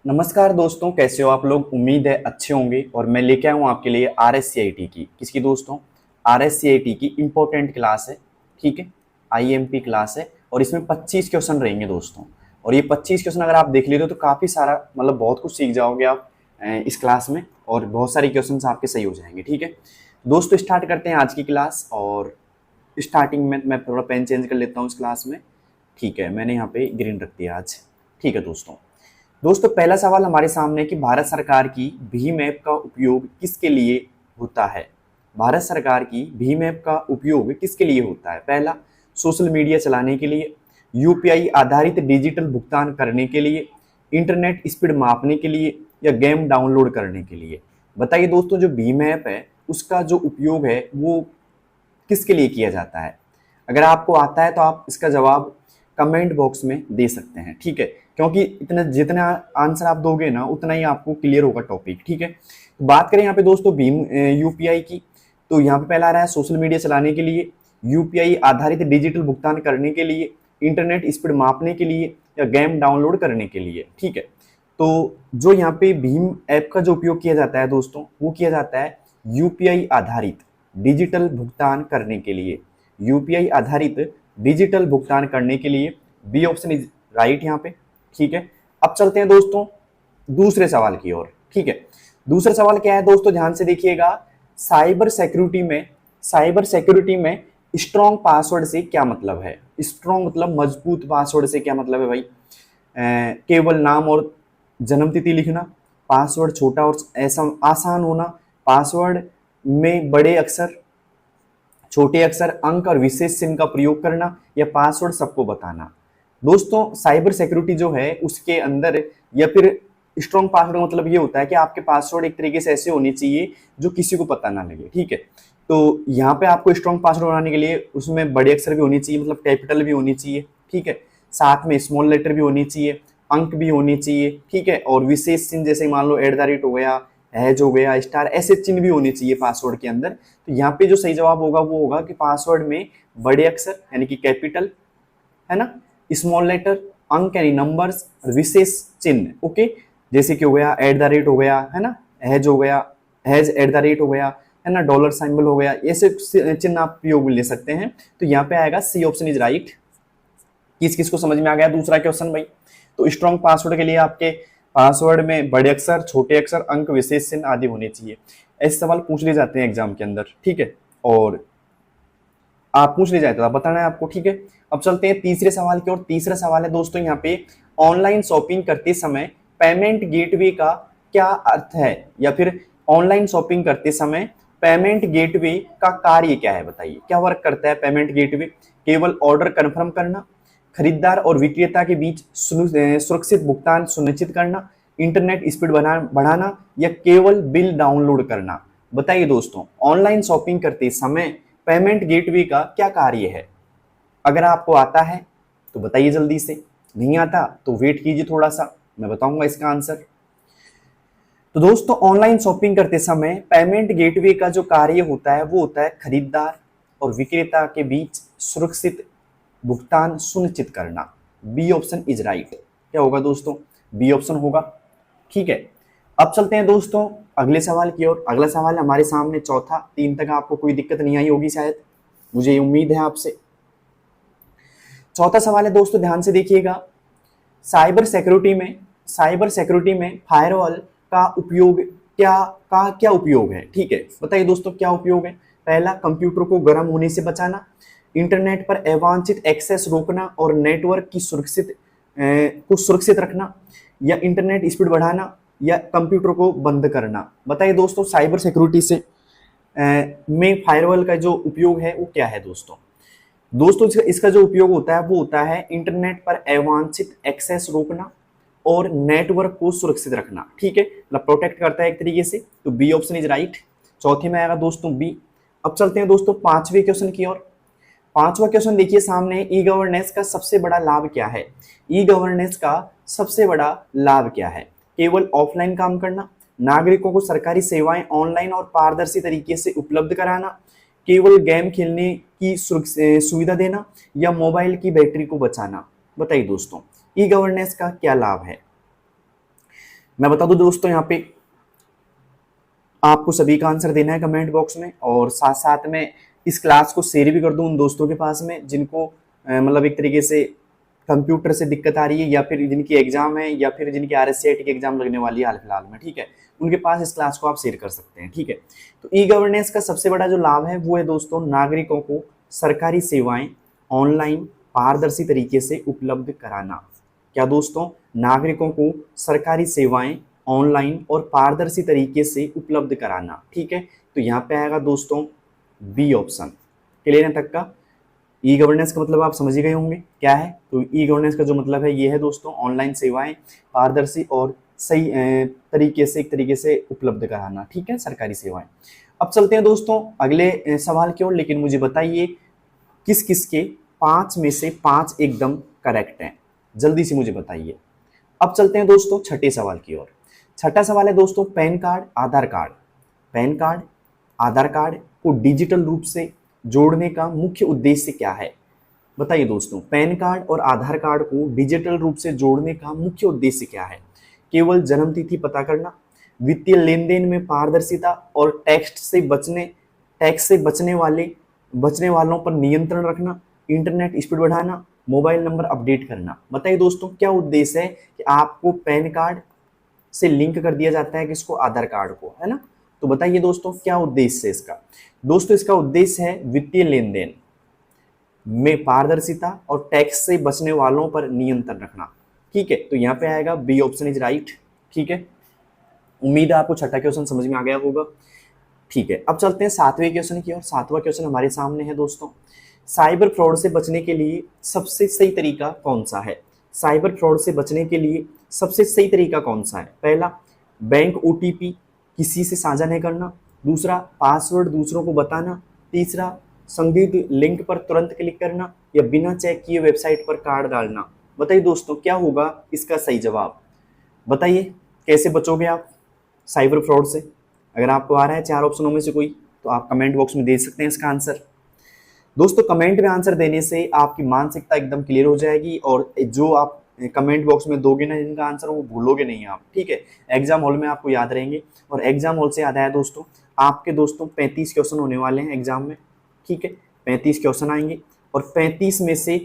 नमस्कार दोस्तों, कैसे हो आप लोग। उम्मीद है अच्छे होंगे। और मैं लेके आया हूँ आपके लिए RSCIT की, किसकी दोस्तों, RSCIT की इम्पोर्टेंट क्लास है। ठीक है, IMP क्लास है और इसमें 25 क्वेश्चन रहेंगे दोस्तों। और ये 25 क्वेश्चन अगर आप देख लेते हो तो काफ़ी सारा मतलब बहुत कुछ सीख जाओगे आप इस क्लास में, और बहुत सारे क्वेश्चन आपके सही हो जाएंगे। ठीक है दोस्तों, स्टार्ट करते हैं आज की क्लास। और स्टार्टिंग में मैं थोड़ा पेन चेंज कर लेता हूँ इस क्लास में। ठीक है, मैंने यहाँ पे ग्रीन रख दिया आज। ठीक है दोस्तों पहला सवाल हमारे सामने है कि भारत सरकार की भीम ऐप का उपयोग किसके लिए होता है। भारत सरकार की भीम ऐप का उपयोग किसके लिए होता है। पहला, सोशल मीडिया चलाने के लिए, यूपीआई आधारित डिजिटल भुगतान करने के लिए, इंटरनेट स्पीड मापने के लिए, या गेम डाउनलोड करने के लिए। बताइए दोस्तों, जो भीम ऐप है उसका जो उपयोग है वो किसके लिए किया जाता है। अगर आपको आता है तो आप इसका जवाब कमेंट बॉक्स में दे सकते हैं। ठीक है, क्योंकि इतना जितना आंसर आप दोगे ना उतना ही आपको क्लियर होगा टॉपिक। ठीक है, तो बात करें यहाँ पे दोस्तों भीम यूपीआई की, तो यहाँ पे पहला आ रहा है सोशल मीडिया चलाने के लिए, यूपीआई आधारित डिजिटल भुगतान करने के लिए, इंटरनेट स्पीड मापने के लिए, या गेम डाउनलोड करने के लिए। ठीक है, तो जो यहाँ पे भीम ऐप का जो उपयोग किया जाता है दोस्तों, वो किया जाता है यूपीआई आधारित डिजिटल भुगतान करने के लिए। यूपीआई आधारित डिजिटल भुगतान करने के लिए बी ऑप्शन इज राइट यहाँ पे। ठीक है, अब चलते हैं दोस्तों दूसरे सवाल की ओर। ठीक है, दूसरा सवाल क्या है दोस्तों, ध्यान से देखिएगा। साइबर सिक्योरिटी में स्ट्रॉन्ग पासवर्ड से क्या मतलब है। स्ट्रॉन्ग मतलब मजबूत, पासवर्ड से क्या मतलब है भाई। केवल नाम और जन्म तिथि लिखना, पासवर्ड छोटा और ऐसा आसान होना, पासवर्ड में बड़े अक्षर, छोटे अक्षर, अंक और विशेष चिन्ह का प्रयोग करना, या पासवर्ड सबको बताना। दोस्तों साइबर सिक्योरिटी जो है उसके अंदर, या फिर स्ट्रॉन्ग पासवर्ड मतलब ये होता है कि आपके पासवर्ड एक तरीके से ऐसे होने चाहिए जो किसी को पता ना लगे। ठीक है, तो यहाँ पे आपको स्ट्रॉन्ग पासवर्ड बनाने के लिए उसमें बड़े अक्षर भी होनी चाहिए, मतलब कैपिटल भी होनी चाहिए। ठीक है, साथ में स्मॉल लेटर भी होनी चाहिए, अंक भी होनी चाहिए। ठीक है, और विशेष चिन्ह जैसे मान लो @ हो गया, हैज हो गया, स्टार, ऐसे चिन्ह भी होने चाहिए पासवर्ड के अंदर। तो यहाँ पे जो सही जवाब होगा वो होगा कि पासवर्ड में बड़े अक्षर यानी कि कैपिटल है ना, स्मॉल लेटर, अंक यानी नंबर्स, विशेष चिन्ह। ओके, जैसे कि हो गया @ हो गया है ना, हैज हो गया, हैज @ हो गया है ना, डॉलर सिंबल हो गया, ऐसे चिन्ह आप प्रयोग में ले सकते हैं। तो यहाँ पे आएगा सी ऑप्शन इज राइट। किस किस को समझ में आ गया दूसरा क्वेश्चन भाई। तो स्ट्रॉन्ग पासवर्ड के लिए आपके पासवर्ड में बड़े अक्षर, छोटे अक्षर, अंक, विशेष चिन्ह आदि होने चाहिए। ऐसे सवाल पूछ लिए जाते हैं एग्जाम के अंदर। ठीक है, और आप पूछ ले जाते बताना है आपको। ठीक है, अब चलते हैं तीसरे सवाल की ओर। तीसरा सवाल है दोस्तों यहाँ पे, ऑनलाइन शॉपिंग करते समय पेमेंट गेटवे का क्या अर्थ है, या फिर ऑनलाइन शॉपिंग करते समय पेमेंट गेटवे का कार्य क्या है। बताइए क्या वर्क करता है पेमेंट गेटवे। केवल ऑर्डर कंफर्म करना, खरीदार और विक्रेता के बीच सुरक्षित भुगतान सुनिश्चित करना, इंटरनेट स्पीड बढ़ाना, या केवल बिल डाउनलोड करना। बताइए दोस्तों, ऑनलाइन शॉपिंग करते समय पेमेंट गेटवे का क्या कार्य है। अगर आपको आता है तो बताइए जल्दी से, नहीं आता तो वेट कीजिए थोड़ा सा, मैं बताऊंगा इसका आंसर। तो दोस्तों ऑनलाइन शॉपिंग करते समय पेमेंट गेटवे का जो कार्य होता है वो होता है खरीदार और विक्रेता के बीच सुरक्षित भुगतान सुनिश्चित करना। B option is right. क्या होगा दोस्तों, बी ऑप्शन होगा। ठीक है, अब चलते हैं दोस्तों अगले सवाल की ओर। अगला सवाल हमारे सामने चौथा। 3 तक आपको कोई दिक्कत नहीं आई होगी शायद, मुझे उम्मीद है आपसे। चौथा सवाल है दोस्तों, ध्यान से देखिएगा। साइबर सिक्योरिटी में फायरवॉल का उपयोग क्या उपयोग है। ठीक है, बताइए दोस्तों क्या उपयोग है। पहला, कंप्यूटर को गर्म होने से बचाना, इंटरनेट पर अवांछित एक्सेस रोकना और नेटवर्क की सुरक्षित रखना, या इंटरनेट स्पीड बढ़ाना, या कंप्यूटर को बंद करना। बताइए दोस्तों साइबर सिक्योरिटी से में फायरवॉल का जो उपयोग है वो क्या है दोस्तों। इसका जो उपयोग होता है वो होता है इंटरनेट पर अवांछित एक्सेस रोकना और नेटवर्क को सुरक्षित रखना। ठीक है, मतलब प्रोटेक्ट करता है एक तरीके से। तो बी ऑप्शन इज राइट। चौथे में आएगा दोस्तों बी। अब चलते हैं दोस्तों पांचवें क्वेश्चन की ओर। पांचवा क्वेश्चन देखिए सामने, ई गवर्नेंस का सबसे बड़ा लाभ क्या है। ई गवर्नेंस का सबसे बड़ा लाभ क्या है। केवल ऑफलाइन काम करना, नागरिकों को सरकारी सेवाएं ऑनलाइन और पारदर्शी तरीके से उपलब्ध कराना, केवल गेम खेलने की सुविधा देना, या मोबाइल की बैटरी को बचाना। बताइए दोस्तों ई गवर्नेंस का क्या लाभ है। मैं बता दूं दोस्तों, यहाँ पे आपको सभी का आंसर देना है कमेंट बॉक्स में, और साथ साथ में इस क्लास को शेयर भी कर दूं उन दोस्तों के पास में जिनको मतलब एक तरीके से कंप्यूटर से दिक्कत आ रही है, या फिर जिनकी एग्जाम है, या फिर जिनकी RSCIT की एग्जाम लगने वाली है हाल फिलहाल में, ठीक है, उनके पास इस क्लास को आप शेयर कर सकते हैं, ठीक है। तो ई गवर्नेंस का सबसे बड़ा जो लाभ है वो है दोस्तों, नागरिकों को सरकारी सेवाएं ऑनलाइन पारदर्शी तरीके से उपलब्ध कराना। क्या दोस्तों? नागरिकों को सरकारी सेवाएं ऑनलाइन और पारदर्शी तरीके से उपलब्ध कराना, ठीक है। तो यहाँ पे आएगा दोस्तों बी ऑप्शन। क्लियर है तक का? ई गवर्नेंस का मतलब आप समझ ही गए होंगे क्या है। तो ई गवर्नेंस का जो मतलब है ये है दोस्तों, ऑनलाइन सेवाएं पारदर्शी और सही तरीके से, एक तरीके से उपलब्ध कराना, ठीक है, सरकारी सेवाएं। अब चलते हैं दोस्तों अगले सवाल की ओर, लेकिन मुझे बताइए किस किस के 5 में से 5 एकदम करेक्ट हैं, जल्दी से मुझे बताइए। अब चलते हैं दोस्तों छठे सवाल की ओर। छठा सवाल है दोस्तों, पैन कार्ड आधार कार्ड, पैन कार्ड आधार कार्ड को डिजिटल रूप से जोड़ने का मुख्य उद्देश्य क्या है? बताइए दोस्तों, पैन कार्ड और आधार कार्ड को डिजिटल रूप से जोड़ने का मुख्य उद्देश्य क्या है? केवल जन्म तिथि पता करना, वित्तीय लेन देन में पारदर्शिता और टैक्स से बचने वालों पर नियंत्रण रखना, इंटरनेट स्पीड बढ़ाना, मोबाइल नंबर अपडेट करना। बताइए दोस्तों क्या उद्देश्य है कि आपको पैन कार्ड से लिंक कर दिया जाता है किसको? आधार कार्ड को, है ना। तो बताइए दोस्तों क्या उद्देश्य है इसका? दोस्तों इसका उद्देश्य है वित्तीय लेन देन में पारदर्शिता और टैक्स से बचने वालों पर नियंत्रण रखना, ठीक है। तो यहाँ पे आएगा बी ऑप्शन इज राइट, ठीक है। उम्मीद है आपको छठा क्वेश्चन समझ में आ गया होगा, ठीक है। अब चलते हैं 7वें क्वेश्चन की ओर। 7वां क्वेश्चन हमारे सामने है दोस्तों, साइबर फ्रॉड से बचने के लिए सबसे सही तरीका कौन सा है? साइबर फ्रॉड से बचने के लिए सबसे सही तरीका कौन सा है? पहला, बैंक OTP किसी से साझा नहीं करना, दूसरा पासवर्ड दूसरों को बताना, तीसरा संदिग्ध लिंक पर तुरंत क्लिक करना, या बिना चेक किए वेबसाइट पर कार्ड डालना। बताइए दोस्तों क्या होगा इसका सही जवाब? बताइए कैसे बचोगे आप साइबर फ्रॉड से? अगर आपको आ रहा है 4 ऑप्शनों में से कोई तो आप कमेंट बॉक्स में दे सकते हैं इसका आंसर। दोस्तों कमेंट में आंसर देने से आपकी मानसिकता एकदम क्लियर हो जाएगी, और जो आप कमेंट बॉक्स में दोगे ना जिनका आंसर वो भूलोगे नहीं आप, ठीक है। एग्जाम हॉल में आपको याद रहेंगे। और एग्जाम हॉल से याद आया दोस्तों, आपके दोस्तों 35 क्वेश्चन होने वाले हैं एग्जाम में, ठीक है। 35 क्वेश्चन आएंगे, और 35 में से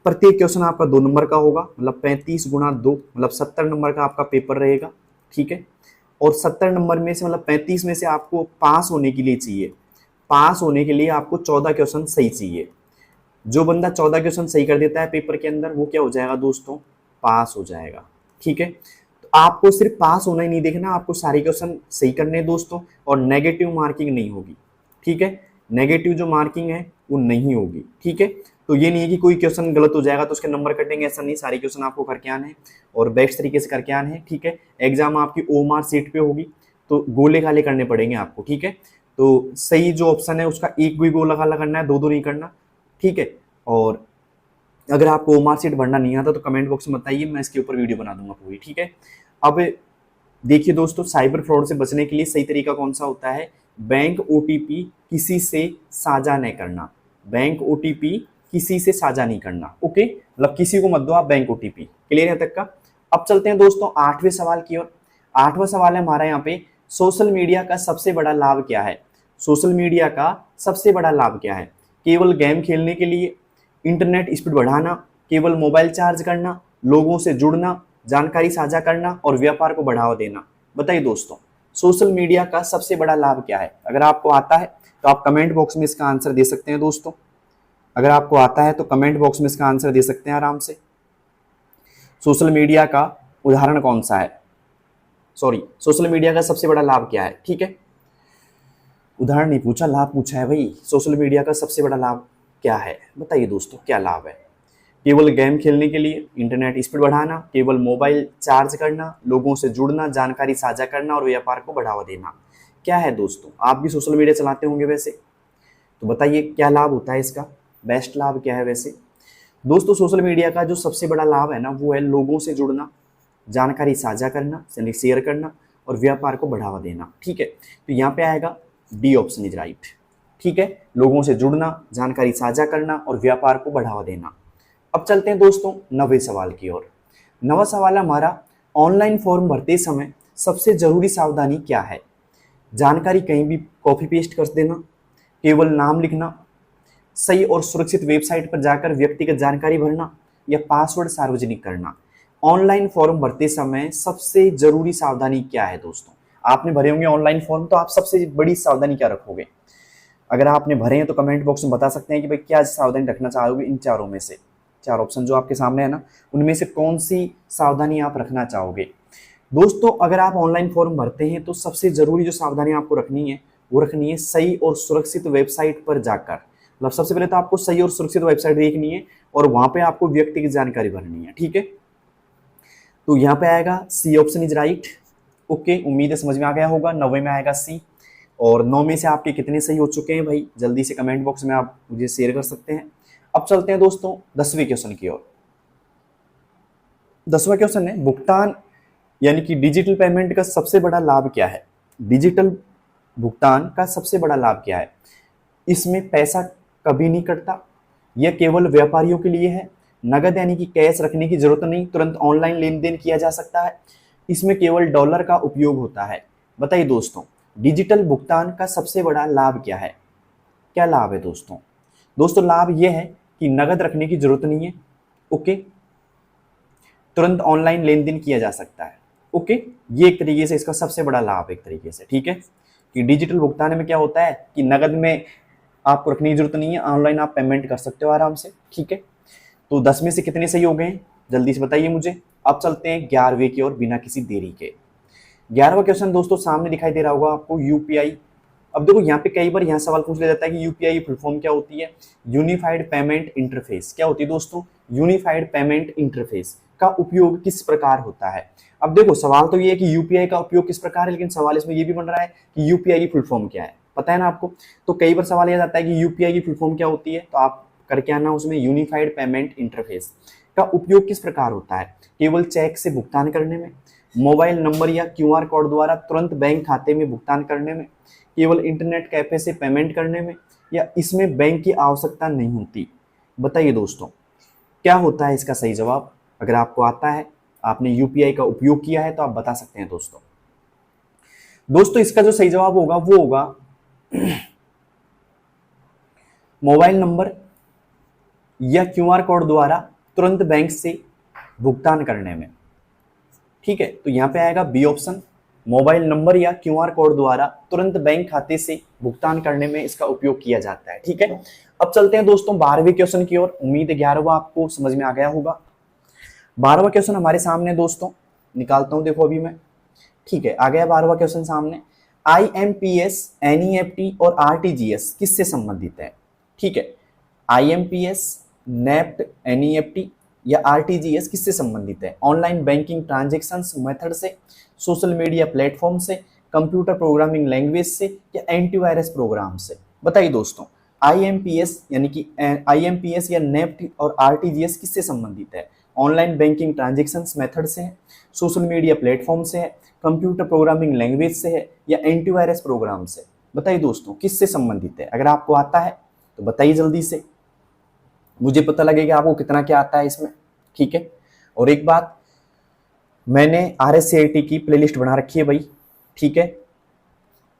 प्रत्येक क्वेश्चन आपका 2 नंबर का होगा, मतलब 35 गुणा 2 मतलब 70 नंबर का आपका पेपर रहेगा, ठीक है। और 70 नंबर में से मतलब 35 में से आपको पास होने के लिए चाहिए, पास होने के लिए आपको 14 क्वेश्चन सही चाहिए। जो बंदा 14 क्वेश्चन सही कर देता है पेपर के अंदर वो क्या हो जाएगा दोस्तों? पास हो जाएगा, ठीक है। तो आपको सिर्फ पास होना ही नहीं देखना, आपको सारे क्वेश्चन सही करने हैं दोस्तों, और नेगेटिव मार्किंग नहीं होगी, ठीक है। नेगेटिव जो मार्किंग है वो नहीं होगी, ठीक है। तो ये नहीं है कि कोई क्वेश्चन गलत हो जाएगा तो उसके नंबर कटेंगे, ऐसा नहीं। सारे क्वेश्चन आपको करके आने हैं और बेस्ट तरीके से करके आने हैं, ठीक है। एग्जाम आपकी OMR सीट पे होगी तो गोले खाले करने पड़ेंगे आपको, ठीक है। तो सही जो ऑप्शन है उसका एक भी गोला खाला करना है, 2 नहीं करना, ठीक है। और अगर आपको OMR सीट भरना नहीं आता तो कमेंट बॉक्स में बताइए, मैं इसके ऊपर वीडियो बना दूंगा पूरी, ठीक है। अब देखिए दोस्तों, साइबर फ्रॉड से बचने के लिए सही तरीका कौन सा होता है? बैंक OTP किसी से साझा नहीं करना, बैंक OTP किसी से साझा नहीं करना, ओके। मतलब किसी को मत दो आप बैंक OTP। क्लियर है तक का? अब चलते हैं दोस्तों 8वें सवाल की ओर। 8वां सवाल है हमारा यहाँ पे, सोशल मीडिया का सबसे बड़ा लाभ क्या है? सोशल मीडिया का सबसे बड़ा लाभ क्या है? केवल गेम खेलने के लिए, इंटरनेट स्पीड बढ़ाना, केवल मोबाइल चार्ज करना, लोगों से जुड़ना, जानकारी साझा करना और व्यापार को बढ़ावा देना। बताइए दोस्तों सोशल मीडिया का सबसे बड़ा लाभ क्या है? अगर आपको आता है तो आप कमेंट बॉक्स में इसका आंसर दे सकते हैं दोस्तों। अगर आपको आता है तो कमेंट बॉक्स में इसका आंसर दे सकते हैं आराम से। सोशल मीडिया का उदाहरण कौन सा है? सोशल मीडिया का सबसे बड़ा लाभ क्या है? ठीक है, उदाहरण नहीं पूछा, लाभ पूछा है भाई। सोशल मीडिया का सबसे बड़ा लाभ क्या है? बताइए दोस्तों क्या लाभ है? केवल गेम खेलने के लिए, इंटरनेट स्पीड बढ़ाना, केवल मोबाइल चार्ज करना, लोगों से जुड़ना, जानकारी साझा करना और व्यापार को बढ़ावा देना। क्या है दोस्तों? आप भी सोशल मीडिया चलाते होंगे वैसे, तो बताइए क्या लाभ होता है इसका? बेस्ट लाभ क्या है वैसे? दोस्तों सोशल मीडिया का जो सबसे बड़ा लाभ है ना, वो है लोगों से जुड़ना, जानकारी साझा करना, शेयर करना और व्यापार को बढ़ावा देना। ठीक है, तो यहाँ पे आएगा डी ऑप्शन इज राइट। ठीक है, लोगों से जुड़ना, जानकारी साझा करना और व्यापार को बढ़ावा देना। अब चलते हैं दोस्तों 9वें सवाल की ओर। 9वां सवाल है हमारा, ऑनलाइन फॉर्म भरते समय सबसे जरूरी सावधानी क्या है? जानकारी कहीं भी कॉपी पेस्ट कर देना, केवल नाम लिखना, सही और सुरक्षित वेबसाइट पर जाकर व्यक्तिगत जानकारी भरना या पासवर्ड सार्वजनिक करना। ऑनलाइन फॉर्म भरते समय सबसे जरूरी सावधानी क्या है दोस्तों? आपने भरे होंगे ऑनलाइन फॉर्म, तो आप सबसे बड़ी सावधानी क्या रखोगे? अगर आपने भरे हैं तो कमेंट बॉक्स में बता सकते हैं कि भाई क्या सावधानी रखना चाहोगे इन चारों में से। चार ऑप्शन जो आपके सामने है ना, उनमें से कौन सी सावधानी आप रखना चाहोगे? दोस्तों अगर आप ऑनलाइन फॉर्म भरते हैं तो सबसे जरूरी जो सावधानी आपको रखनी है वो रखनी है सही और सुरक्षित वेबसाइट पर जाकर। मतलब सबसे पहले तो आपको सही और सुरक्षित वेबसाइट देखनी है और वहां पे आपको व्यक्तिगत जानकारी भरनी है, ठीक है। तो यहाँ पे आएगा C option is right. Okay, उम्मीद है समझ में आ गया होगा। 90 में आएगा सी। और 9 में से आपके कितने सही हो चुके हैं भाई, जल्दी से कमेंट बॉक्स में आप मुझे शेयर कर सकते हैं। अब चलते हैं दोस्तों 10वें क्वेश्चन की ओर। 10वां क्वेश्चन है, भुगतान यानी कि डिजिटल पेमेंट का सबसे बड़ा लाभ क्या है? डिजिटल भुगतान का सबसे बड़ा लाभ क्या है? इसमें पैसा कभी नहीं कटता, यह केवल व्यापारियों के लिए है, नगद यानी कि कैश रखने की जरूरत नहीं, तुरंत ऑनलाइन लेन देन किया जा सकता है, इसमें केवल डॉलर का उपयोग होता है। बताइए दोस्तों, डिजिटल भुगतान का सबसे बड़ा लाभ क्या है? क्या लाभ है दोस्तों? दोस्तों लाभ यह है कि नगद रखने की जरूरत नहीं है, ओके, तुरंत ऑनलाइन लेन देन किया जा सकता है, ओके। ये एक तरीके से इसका सबसे बड़ा लाभ एक तरीके से, ठीक है, कि डिजिटल भुगतान में क्या होता है कि नगद में आपको रखने की जरूरत नहीं है, ऑनलाइन आप पेमेंट कर सकते हो आराम से, ठीक है। तो 10 में से कितने सही हो गए हैं जल्दी से बताइए मुझे। अब चलते हैं 11वें की ओर बिना किसी देरी के। 11वां क्वेश्चन दोस्तों सामने दिखाई दे रहा होगा आपको, यूपीआई। अब देखो यहाँ पे कई बार यहाँ सवाल पूछ लिया जाता है कि यूपीआई फुल फॉर्म क्या होती है? Unified payment interface. क्या होती है दोस्तों? यूनिफाइड पेमेंट इंटरफेस का उपयोग किस प्रकार होता है? अब देखो सवाल तो ये है कि यूपीआई का उपयोग किस प्रकार है, लेकिन सवाल इसमें ये भी बन रहा है कि यूपीआई की फुल फॉर्म क्या है, पता है ना आपको। तो कई बार सवाल यह जाता है कि यूपीआई की फुल फॉर्म क्या होती है, तो आप करके आना उसमें यूनिफाइड पेमेंट इंटरफेस का उपयोग किस प्रकार होता है? केवल चेक से भुगतान करने में, मोबाइल नंबर या क्यूआर कोड द्वारा तुरंत बैंक खाते में भुगतान करने में, केवल इंटरनेट कैफे से पेमेंट करने में, या इसमें बैंक की आवश्यकता नहीं होती? बताइए दोस्तों क्या होता है इसका सही जवाब? अगर आपको आता है, आपने यूपीआई का उपयोग किया है, तो आप बता सकते हैं दोस्तों। दोस्तों इसका जो सही जवाब होगा वो होगा मोबाइल नंबर या क्यूआर कोड द्वारा तुरंत बैंक से भुगतान करने में, ठीक है। तो यहां पे आएगा बी ऑप्शन, मोबाइल नंबर या क्यूआर कोड द्वारा तुरंत बैंक खाते से भुगतान करने में इसका उपयोग किया जाता है, ठीक है। अब चलते हैं दोस्तों 12वें क्वेश्चन की ओर। उम्मीद है 11वां आपको समझ में आ गया होगा। 12वां क्वेश्चन हमारे सामने दोस्तों, निकालता हूं देखो अभी मैं, ठीक है। आ गया 12वां क्वेश्चन सामने। आईएमपीएस, एनईएफटी और आरटीजीएस किससे संबंधित है? ठीक है, आईएमपीएस, नेफ्ट, एनईएफटी या आरटीजीएस किससे संबंधित है? ऑनलाइन बैंकिंग ट्रांजैक्शंस मेथड से, सोशल मीडिया प्लेटफॉर्म से, कंप्यूटर प्रोग्रामिंग लैंग्वेज से या एंटीवायरस प्रोग्राम से? बताइए दोस्तों, आईएमपीएस यानी कि आईएमपीएस या नेफ्ट और आरटीजीएस किससे संबंधित है? ऑनलाइन बैंकिंग ट्रांजैक्शंस मेथड से है, सोशल मीडिया प्लेटफॉर्म से है, कंप्यूटर प्रोग्रामिंग लैंग्वेज से है या एंटीवायरस प्रोग्राम से? बताइए दोस्तों किससे संबंधित है? अगर आपको आता है तो बताइए जल्दी से, मुझे पता लगेगा आपको कितना क्या आता है इसमें, ठीक है। और एक बात, मैंने RSCIT की प्लेलिस्ट बना रखी है भाई, ठीक है।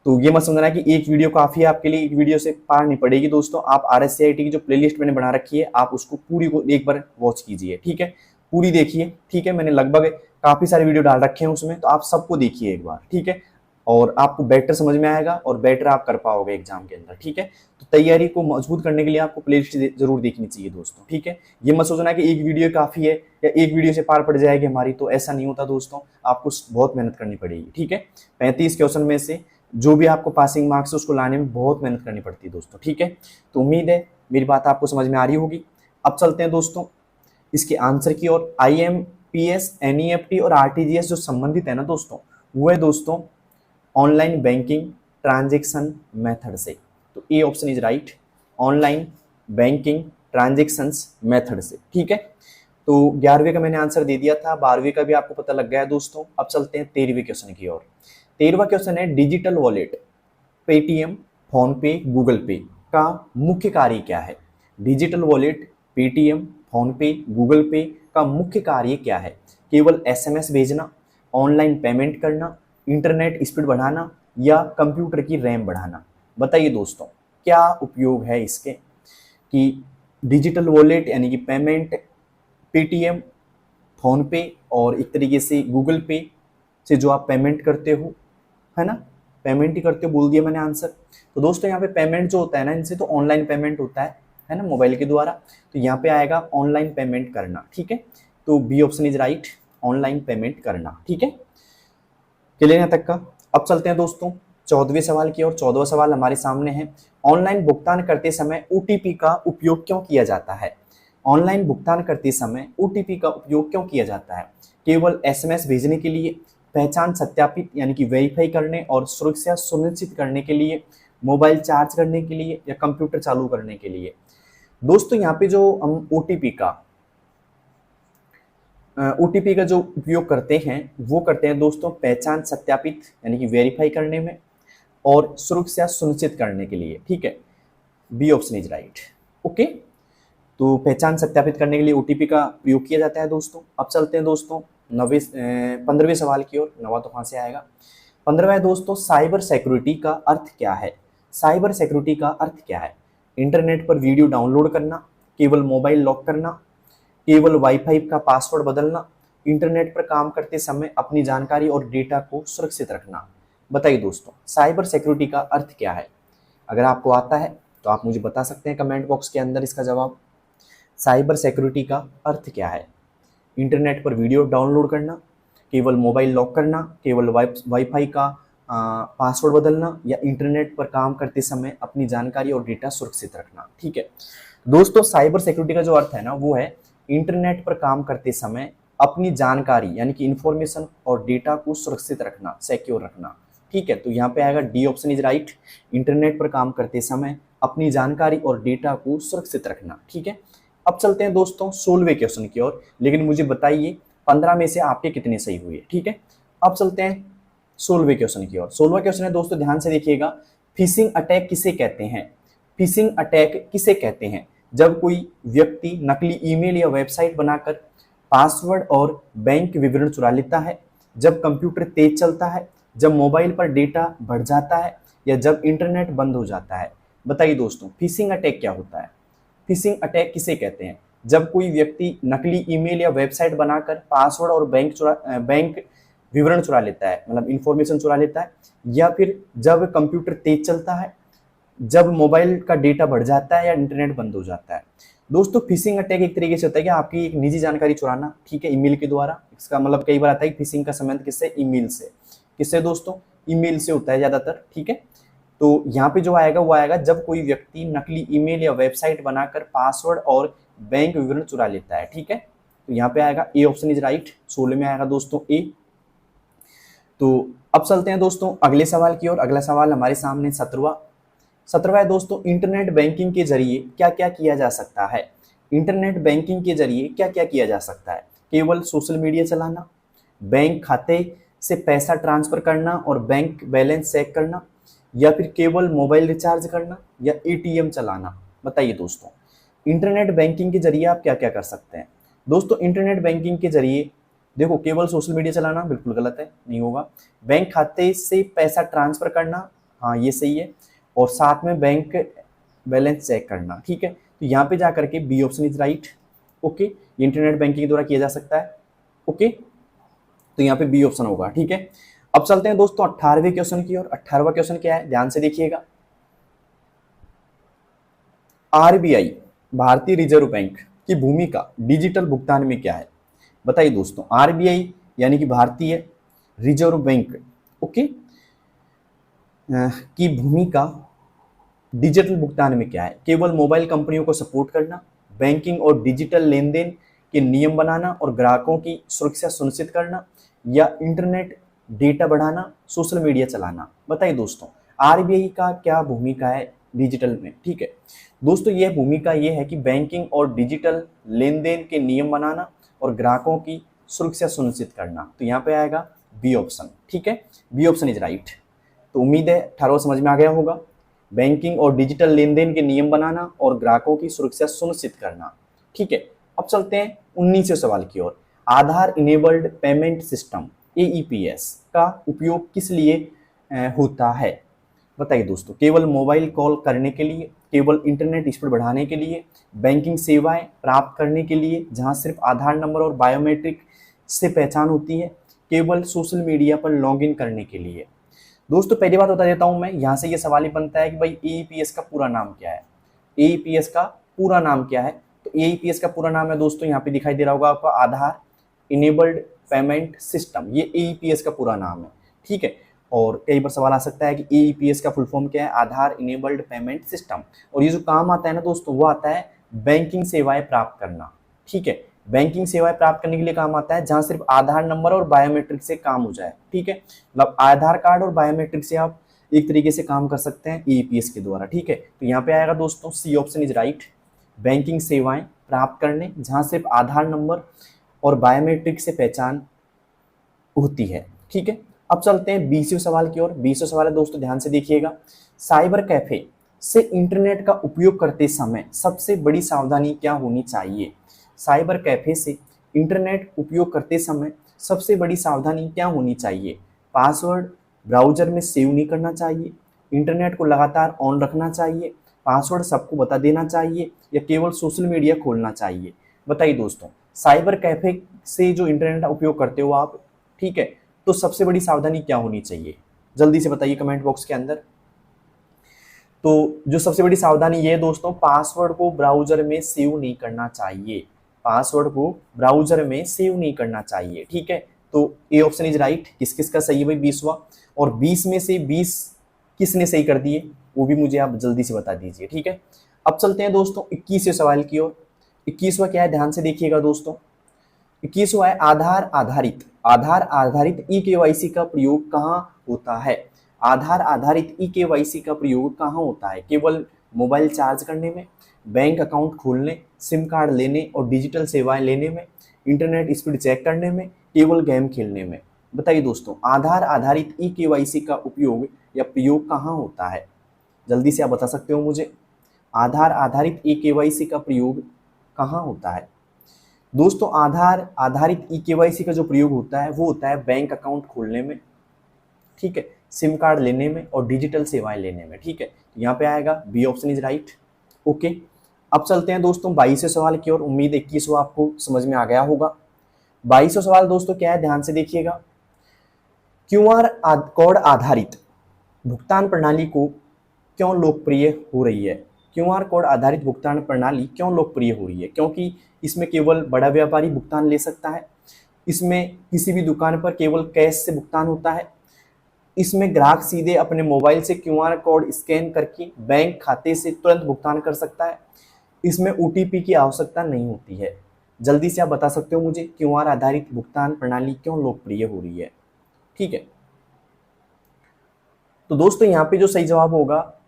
तो ये मत समझना कि एक वीडियो काफी है आपके लिए, एक वीडियो से पार नहीं पड़ेगी दोस्तों। आप RSCIT की जो प्लेलिस्ट मैंने बना रखी है, आप उसको पूरी को एक बार वॉच कीजिए, ठीक है, पूरी देखिए, ठीक है। मैंने लगभग काफी सारे वीडियो डाल रखे हैं उसमें, तो आप सबको देखिए एक बार, ठीक है, और आपको बेटर समझ में आएगा और बेटर आप कर पाओगे एग्जाम के अंदर, ठीक है। तो तैयारी को मजबूत करने के लिए आपको प्लेलिस्ट जरूर देखनी चाहिए दोस्तों, ठीक है। ये मत सोचना कि एक वीडियो काफी है या एक वीडियो से पार पड़ जाएगी हमारी, तो ऐसा नहीं होता दोस्तों, आपको बहुत मेहनत करनी पड़ेगी, ठीक है। 35 क्वेश्चन में से जो भी आपको पासिंग मार्क्स है उसको लाने में बहुत मेहनत करनी पड़ती है दोस्तों, ठीक है। तो उम्मीद है मेरी बात आपको समझ में आ रही होगी। अब चलते हैं दोस्तों इसके आंसर की ओर। IMPS, NEFT और RTGS जो संबंधित है ना दोस्तों, वो है दोस्तों ऑनलाइन बैंकिंग ट्रांजेक्शन मेथड से। तो A option is right, online banking transactions method से, ठीक है। तो 11वें का मैंने आंसर दे दिया था, 12वें का भी आपको पता लग गया है दोस्तों। अब चलते हैं 13वें क्वेश्चन की ओर। 13वां क्वेश्चन है, डिजिटल वॉलेट पेटीएम, फोन पे, गूगल पे का मुख्य कार्य क्या है? डिजिटल वॉलेट पेटीएम, फोन पे, गूगल पे का मुख्य कार्य क्या है? केवल SMS भेजना, ऑनलाइन पेमेंट करना, इंटरनेट स्पीड बढ़ाना या कंप्यूटर की रैम बढ़ाना। बताइए दोस्तों क्या उपयोग है इसके, कि डिजिटल वॉलेट यानी कि पेमेंट, पेटीएम, फोन पे और एक तरीके से गूगल पे से जो आप पेमेंट करते हो, है ना, पेमेंट ही करते हो, बोल दिया मैंने आंसर। तो दोस्तों यहाँ पे पेमेंट जो होता है ना, इनसे तो ऑनलाइन पेमेंट होता है ना, मोबाइल के द्वारा। तो यहाँ पे आएगा ऑनलाइन पेमेंट करना, ठीक है। तो B option is right, online payment करना, ठीक है। क्लियर यहाँ तक का। अब चलते हैं दोस्तों 14वें सवाल की और 14वां सवाल हमारे सामने है। ऑनलाइन भुगतान करते समय ओटीपी का उपयोग क्यों किया जाता है? ऑनलाइन भुगतान करते समय ओटीपी का उपयोग क्यों किया जाता है? केवल एसएमएस भेजने के लिए, पहचान सत्यापित यानी कि वेरीफाई करने और सुरक्षा सुनिश्चित करने के लिए, मोबाइल चार्ज करने के लिए या कंप्यूटर चालू करने के लिए? दोस्तों यहाँ पे जो हम ओटीपी का जो उपयोग करते हैं वो करते हैं दोस्तों पहचान सत्यापित यानी कि वेरीफाई करने में और सुरक्षा सुनिश्चित करने के लिए, ठीक है। B option is right, okay. तो पहचान सत्यापित करने के लिए ओटीपी का प्रयोग किया जाता है दोस्तों। अब चलते हैं दोस्तों 15वें सवाल की ओर। 9वां तो कहाँ से आएगा? 15वां है दोस्तों साइबर सिक्योरिटी का अर्थ क्या है? साइबर सिक्योरिटी का अर्थ क्या है? इंटरनेट पर वीडियो डाउनलोड करना, केवल मोबाइल लॉक करना, केवल वाईफाई का पासवर्ड बदलना, इंटरनेट पर काम करते समय अपनी जानकारी और डेटा को सुरक्षित रखना। बताइए दोस्तों साइबर सिक्योरिटी का अर्थ क्या है? अगर आपको आता है तो आप मुझे बता सकते हैं कमेंट बॉक्स के अंदर इसका जवाब। साइबर सिक्योरिटी का अर्थ क्या है? इंटरनेट पर वीडियो डाउनलोड करना, केवल मोबाइल लॉक करना, केवल वाईफाई का पासवर्ड बदलना या इंटरनेट पर काम करते समय अपनी जानकारी और डेटा सुरक्षित रखना, ठीक है। दोस्तों साइबर सिक्योरिटी का जो अर्थ है ना वो है इंटरनेट पर काम करते समय अपनी जानकारी यानी कि इंफॉर्मेशन और डेटा को सुरक्षित रखना, सिक्योर रखना, ठीक है। तो यहाँ पे आएगा D option is right, internet पर काम करते समय अपनी जानकारी और डेटा को सुरक्षित रखना, ठीक है। अब चलते हैं दोस्तों 16वें क्वेश्चन की ओर, लेकिन मुझे बताइए 15 में से आपके कितने सही हुए, ठीक है। अब चलते हैं 16वें क्वेश्चन की ओर। 16वां क्वेश्चन है दोस्तों, ध्यान से देखिएगा। फिशिंग अटैक किसे कहते हैं? फिशिंग अटैक किसे कहते हैं? जब कोई व्यक्ति नकली ईमेल या वेबसाइट बनाकर पासवर्ड और बैंक विवरण चुरा लेता है, जब कंप्यूटर तेज चलता है, जब मोबाइल पर डेटा बढ़ जाता है या जब इंटरनेट बंद हो जाता है। बताइए दोस्तों फिशिंग अटैक क्या होता है? फिशिंग अटैक किसे कहते हैं? जब कोई व्यक्ति नकली ईमेल या वेबसाइट बनाकर पासवर्ड और बैंक विवरण चुरा लेता है, मतलब इंफॉर्मेशन चुरा लेता है, या फिर जब कंप्यूटर तेज चलता है, जब मोबाइल का डेटा बढ़ जाता है या इंटरनेट बंद हो जाता है। दोस्तों फिशिंग अटैक एक तरीके से होता है कि आपकी एक निजी जानकारी चुराना, ठीक है, ईमेल के द्वारा। इसका मतलब कई बार आता है कि फिशिंग का संबंध किससे? ईमेल से। किससे दोस्तों? ईमेल से होता है ज्यादातर, ठीक है। तो यहाँ पे जो आएगा वो आएगा जब कोई व्यक्ति नकली ईमेल या वेबसाइट बनाकर पासवर्ड और बैंक विवरण चुरा लेता है, ठीक है। तो यहाँ पे आएगा ए ऑप्शन इज राइट, 16 में आएगा दोस्तों ए। तो अब चलते हैं दोस्तों अगले सवाल की ओर। अगला सवाल हमारे सामने 17वां है दोस्तों, इंटरनेट बैंकिंग के जरिए क्या क्या किया जा सकता है? इंटरनेट बैंकिंग के जरिए क्या क्या किया जा सकता है? केवल सोशल मीडिया चलाना, बैंक खाते से पैसा ट्रांसफर करना और बैंक बैलेंस चेक करना, या फिर केवल मोबाइल रिचार्ज करना या एटीएम चलाना। बताइए दोस्तों इंटरनेट बैंकिंग के जरिए आप क्या क्या कर सकते हैं? दोस्तों इंटरनेट बैंकिंग के जरिए देखो केवल सोशल मीडिया चलाना बिल्कुल गलत है, नहीं होगा। बैंक खाते से पैसा ट्रांसफर करना, हाँ ये सही है, और साथ में बैंक बैलेंस चेक करना, ठीक है। तो यहाँ पे जाकर के B option is right, okay, internet banking के द्वारा किया जा सकता है, ओके। तो यहाँ पे बी ऑप्शन होगा, ठीक है। अब चलते हैं दोस्तों 18वें क्वेश्चन की ओर। 18वां क्वेश्चन क्या है? ध्यान से देखिएगा। आरबीआई भारतीय रिजर्व बैंक की भूमिका डिजिटल भुगतान में क्या है? बताइए दोस्तों आरबीआई यानी कि भारतीय रिजर्व बैंक, ओके, की भूमिका डिजिटल भुगतान में क्या है? केवल मोबाइल कंपनियों को सपोर्ट करना, बैंकिंग और डिजिटल लेन देन के नियम बनाना और ग्राहकों की सुरक्षा सुनिश्चित करना, या इंटरनेट डेटा बढ़ाना, सोशल मीडिया चलाना। बताइए दोस्तों आरबीआई का क्या भूमिका है डिजिटल में, ठीक है। दोस्तों यह भूमिका यह है कि बैंकिंग और डिजिटल लेन देन के नियम बनाना और ग्राहकों की सुरक्षा सुनिश्चित करना। तो यहाँ पे आएगा बी ऑप्शन, ठीक है, बी ऑप्शन इज राइट। तो उम्मीद है 18वां समझ में आ गया होगा। बैंकिंग और डिजिटल लेन देन के नियम बनाना और ग्राहकों की सुरक्षा सुनिश्चित करना, ठीक है। अब चलते हैं 19वें सवाल की ओर। आधार इनेबल्ड पेमेंट सिस्टम AEPS का उपयोग किस लिए होता है? बताइए दोस्तों। केवल मोबाइल कॉल करने के लिए, केवल इंटरनेट स्पीड बढ़ाने के लिए, बैंकिंग सेवाएं प्राप्त करने के लिए जहां सिर्फ आधार नंबर और बायोमेट्रिक से पहचान होती है, केवल सोशल मीडिया पर लॉगिन करने के लिए। दोस्तों पहली बात बता देता हूं मैं, यहाँ से ये सवाल ही बनता है कि भाई AEPS का पूरा नाम क्या है? AEPS का पूरा नाम क्या है? तो AEPS का पूरा नाम है दोस्तों, यहाँ पे दिखाई दे रहा होगा आपको, आधार इनेबल्ड पेमेंट सिस्टम। ये AEPS का पूरा नाम है, ठीक है। और कई बार सवाल आ सकता है कि AEPS का फुल फॉर्म क्या है? आधार इनेबल्ड पेमेंट सिस्टम। और ये जो काम आता है ना दोस्तों, वो आता है बैंकिंग सेवाएं प्राप्त करना, ठीक है। बैंकिंग सेवाएं प्राप्त करने के लिए काम आता है जहां सिर्फ आधार नंबर और बायोमेट्रिक से काम हो जाए, ठीक है। मतलब आधार कार्ड और बायोमेट्रिक से आप एक तरीके से काम कर सकते हैं AEPS के द्वारा, ठीक है। तो यहाँ पे आएगा दोस्तों, C option is right, banking सेवाएं प्राप्त करने जहां सिर्फ आधार नंबर और बायोमेट्रिक से पहचान होती है, ठीक है। अब चलते हैं 20वें सवाल की ओर। 20वां सवाल है दोस्तों, ध्यान से देखिएगा। साइबर कैफे से इंटरनेट का उपयोग करते समय सबसे बड़ी सावधानी क्या होनी चाहिए? साइबर कैफे से इंटरनेट उपयोग करते समय सबसे बड़ी सावधानी क्या होनी चाहिए? पासवर्ड ब्राउजर में सेव नहीं करना चाहिए, इंटरनेट को लगातार ऑन रखना चाहिए, पासवर्ड सबको बता देना चाहिए, या केवल सोशल मीडिया खोलना चाहिए? बताइए दोस्तों। साइबर कैफे से जो इंटरनेट का उपयोग करते हो आप, ठीक है, तो सबसे बड़ी सावधानी क्या होनी चाहिए? जल्दी से बताइए कमेंट बॉक्स के अंदर। तो जो सबसे बड़ी सावधानी ये है दोस्तों, पासवर्ड को ब्राउजर में सेव नहीं करना चाहिए। पासवर्ड को ब्राउजर में सेव नहीं करना चाहिए, ठीक है। तो ए ऑप्शन इज राइट। किस किस का सही है भाई? 20वां। और 20 में से 20 किसने सही कर दिए, वो भी मुझे आप जल्दी से बता दीजिए, ठीक है। अब चलते हैं दोस्तों 21वें सवाल की ओर। 21वां क्या है? ध्यान से देखिएगा दोस्तों। 21वां है आधार आधारित eKYC का प्रयोग कहाँ होता है? आधार आधारित eKYC का प्रयोग कहाँ होता है? केवल मोबाइल चार्ज करने में, बैंक अकाउंट खोलने, सिम कार्ड लेने और डिजिटल सेवाएं लेने में, इंटरनेट स्पीड चेक करने में, केवल गेम खेलने में? बताइए दोस्तों, आधार आधारित eKYC का उपयोग या प्रयोग कहाँ होता है? जल्दी से आप बता सकते हो मुझे। आधार आधारित eKYC का प्रयोग कहाँ होता है? दोस्तों आधार आधारित eKYC का जो प्रयोग होता है वो होता है बैंक अकाउंट खोलने में, ठीक है, सिम कार्ड लेने में और डिजिटल सेवाएं लेने में, ठीक है। यहाँ पे आएगा B option is right. Okay, अब चलते हैं दोस्तों 22वें सवाल की ओर। उम्मीद 21वां आपको समझ में आ गया होगा। 22वां सवाल दोस्तों क्या है? ध्यान से देखिएगा। क्यूआर कोड आधारित भुगतान प्रणाली को क्यों लोकप्रिय हो रही है? क्यूआर कोड आधारित भुगतान प्रणाली क्यों लोकप्रिय हो रही है? क्योंकि इसमें केवल बड़ा व्यापारी भुगतान ले सकता है, इसमें किसी भी दुकान पर केवल कैश से भुगतान होता है, इसमें ग्राहक सीधे अपने मोबाइल से क्यूआर कोड स्कैन करके बैंक खाते से तुरंत भुगतान कर सकता है, इसमें OTP की आवश्यकता नहीं होती है। जल्दी से आप बता सकते हो मुझे, क्यूआर आधारित भुगतान प्रणाली क्यों लोकप्रिय हो रही है? ठीक है, तो दोस्तों यहाँ पे जो सही जवाब होगा,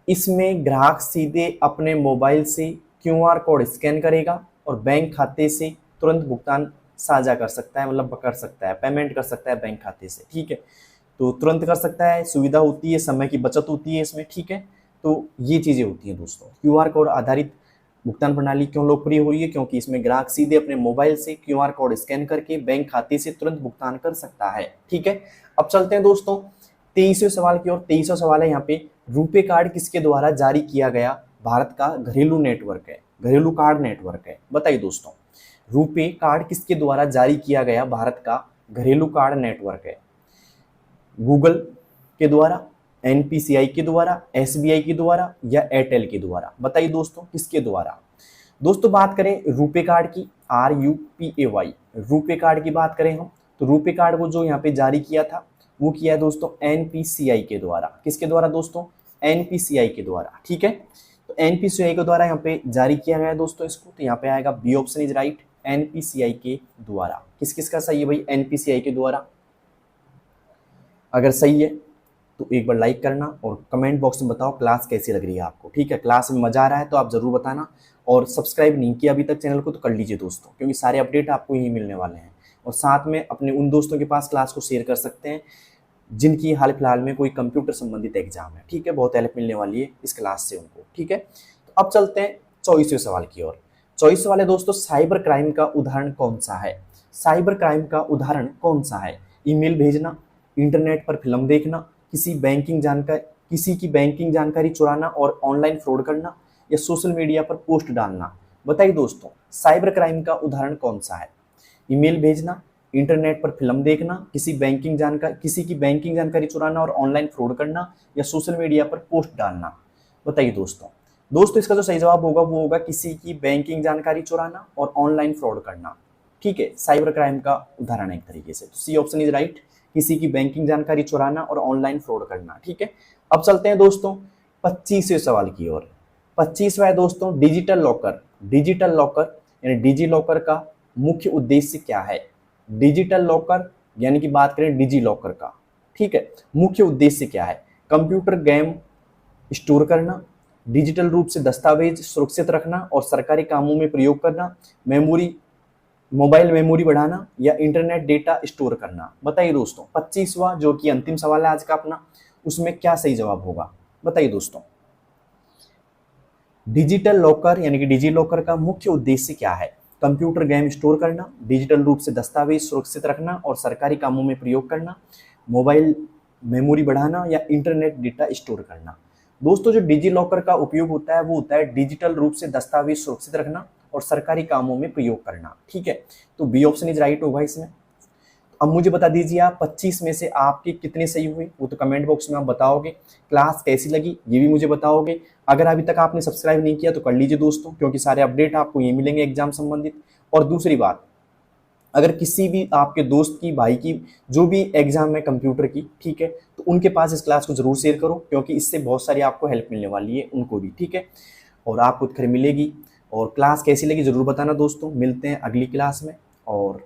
इसमें ग्राहक सीधे अपने मोबाइल से क्यूआर कोड स्कैन करेगा और बैंक खाते से तुरंत भुगतान साझा कर सकता है, मतलब कर सकता है, पेमेंट कर सकता है बैंक खाते से, ठीक है। तो तुरंत कर सकता है, सुविधा होती है, समय की बचत होती है इसमें, ठीक है। तो ये चीज़ें होती हैं दोस्तों। क्यूआर कोड आधारित भुगतान प्रणाली क्यों लोकप्रिय हो रही है? क्योंकि इसमें ग्राहक सीधे अपने मोबाइल से क्यूआर कोड स्कैन करके बैंक खाते से तुरंत भुगतान कर सकता है, ठीक है। अब चलते हैं दोस्तों 23वें सवाल की ओर। 23वां सवाल है यहाँ पे, रुपे कार्ड किसके द्वारा जारी किया गया भारत का घरेलू नेटवर्क है, घरेलू कार्ड नेटवर्क है? बताइए दोस्तों, रुपे कार्ड किसके द्वारा जारी किया गया भारत का घरेलू कार्ड नेटवर्क है? गूगल के द्वारा, NPCI के द्वारा, SBI के द्वारा या एयरटेल के द्वारा? बताइए दोस्तों किसके द्वारा? दोस्तों बात करें रुपे कार्ड की, RUPAY, रुपे कार्ड की बात करें हम, तो रुपे कार्ड को जो यहाँ पे जारी किया था वो किया है दोस्तों NPCI के द्वारा। किसके द्वारा दोस्तों? NPCI के द्वारा, ठीक है। तो NPCI के द्वारा यहाँ पे जारी किया गया है दोस्तों इसको, तो यहाँ पे आएगा B option is right, NPCI के द्वारा। किस किस का सही है भाई? NPCI के द्वारा। अगर सही है तो एक बार लाइक करना और कमेंट बॉक्स में बताओ क्लास कैसी लग रही है आपको, ठीक है। क्लास में मजा आ रहा है तो आप जरूर बताना, और सब्सक्राइब नहीं किया अभी तक चैनल को तो कर लीजिए दोस्तों, क्योंकि सारे अपडेट आपको यही मिलने वाले हैं। और साथ में अपने उन दोस्तों के पास क्लास को शेयर कर सकते हैं जिनकी हाल फिलहाल में कोई कंप्यूटर संबंधित एग्जाम है, ठीक है। बहुत हेल्प मिलने वाली है इस क्लास से उनको, ठीक है। तो अब चलते हैं 24वें सवाल की ओर। 24वां सवाल है दोस्तों, साइबर क्राइम का उदाहरण कौन सा है? साइबर क्राइम का उदाहरण कौन सा है? ईमेल भेजना, इंटरनेट पर फिल्म देखना, किसी की बैंकिंग जानकारी चुराना और ऑनलाइन फ्रॉड करना, या सोशल मीडिया पर पोस्ट डालना। बताइए दोस्तों, साइबर क्राइम का उदाहरण कौन सा है? ईमेल भेजना, इंटरनेट पर फिल्म देखना, किसी की बैंकिंग जानकारी चुराना और ऑनलाइन फ्रॉड करना, या सोशल मीडिया पर पोस्ट डालना। बताइए दोस्तों। दोस्तों इसका जो सही जवाब होगा वो होगा किसी की बैंकिंग जानकारी चुराना और ऑनलाइन फ्रॉड करना। ठीक है, साइबर क्राइम का उदाहरण है एक तरीके से। तो सी ऑप्शन इज राइट, किसी की बैंकिंग जानकारी चुराना और ऑनलाइन फ्रॉड करना। ठीक है, अब चलते हैं दोस्तों 25वें सवाल की ओर। 25वां है दोस्तों डिजिटल लॉकर। डिजिटल लॉकर यानी डिजी लॉकर का मुख्य उद्देश्य क्या है? डिजिटल लॉकर यानी कि बात करें डिजी लॉकर का, ठीक है, मुख्य उद्देश्य क्या है? कंप्यूटर गेम स्टोर करना, डिजिटल रूप से दस्तावेज सुरक्षित रखना और सरकारी कामों में प्रयोग करना, मोबाइल मेमोरी बढ़ाना, या इंटरनेट डेटा स्टोर करना। बताइए दोस्तों 25वां जो कि अंतिम सवाल है आज का अपना, उसमें क्या सही जवाब होगा? बताइए दोस्तों। डिजिटल लॉकर यानी कि डिजी लॉकर का मुख्य उद्देश्य क्या है? कंप्यूटर गेम स्टोर करना, डिजिटल रूप से दस्तावेज सुरक्षित रखना और सरकारी कामों में प्रयोग करना, मोबाइल मेमोरी बढ़ाना, या इंटरनेट डेटा स्टोर करना। दोस्तों जो डिजी लॉकर का उपयोग होता है वो होता है डिजिटल रूप से दस्तावेज सुरक्षित रखना और सरकारी कामों में प्रयोग करना। ठीक है, तो बी ऑप्शन इज राइट होगा इसमें। अब मुझे बता दीजिए आप 25 में से आपके कितने सही हुए, वो तो कमेंट बॉक्स में आप बताओगे। क्लास कैसी लगी ये भी मुझे बताओगे। अगर अभी तक आपने सब्सक्राइब नहीं किया तो कर लीजिए दोस्तों, क्योंकि सारे अपडेट आपको ये मिलेंगे एग्जाम संबंधित। और दूसरी बात, अगर किसी भी आपके दोस्त की, भाई की जो भी एग्जाम है कंप्यूटर की, ठीक है, तो उनके पास इस क्लास को जरूर शेयर करो, क्योंकि इससे बहुत सारी आपको हेल्प मिलने वाली है उनको भी। ठीक है, और आपको खैर मिलेगी। और क्लास कैसी लगी जरूर बताना दोस्तों। मिलते हैं अगली क्लास में, और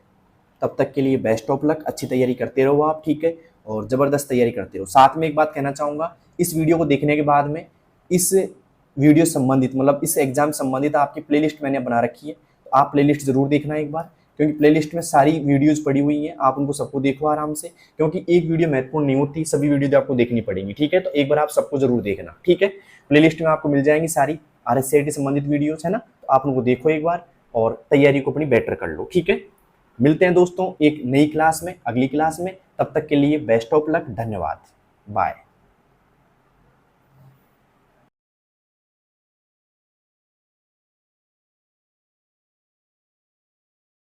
तब तक के लिए बेस्ट ऑफ लक। अच्छी तैयारी करते रहो आप, ठीक है, और ज़बरदस्त तैयारी करते रहो। साथ में एक बात कहना चाहूँगा, इस वीडियो को देखने के बाद में इस वीडियो संबंधित मतलब इस एग्जाम संबंधित आपकी प्लेलिस्ट मैंने बना रखी है, तो आप प्लेलिस्ट जरूर देखना एक बार, क्योंकि प्लेलिस्ट में सारी वीडियोस पड़ी हुई हैं। आप उनको सबको देखो आराम से, क्योंकि एक वीडियो महत्वपूर्ण नहीं होती, सभी वीडियो आपको देखनी पड़ेंगी। ठीक है, तो एक बार आप सबको जरूर देखना। ठीक है, प्लेलिस्ट में आपको मिल जाएंगी सारी RSCT संबंधित वीडियोस, है ना, तो आप उनको देखो एक बार और तैयारी को अपनी बेटर कर लो। ठीक है, मिलते हैं दोस्तों एक नई क्लास में, अगली क्लास में। तब तक के लिए बेस्ट ऑफ लक, धन्यवाद, बाय।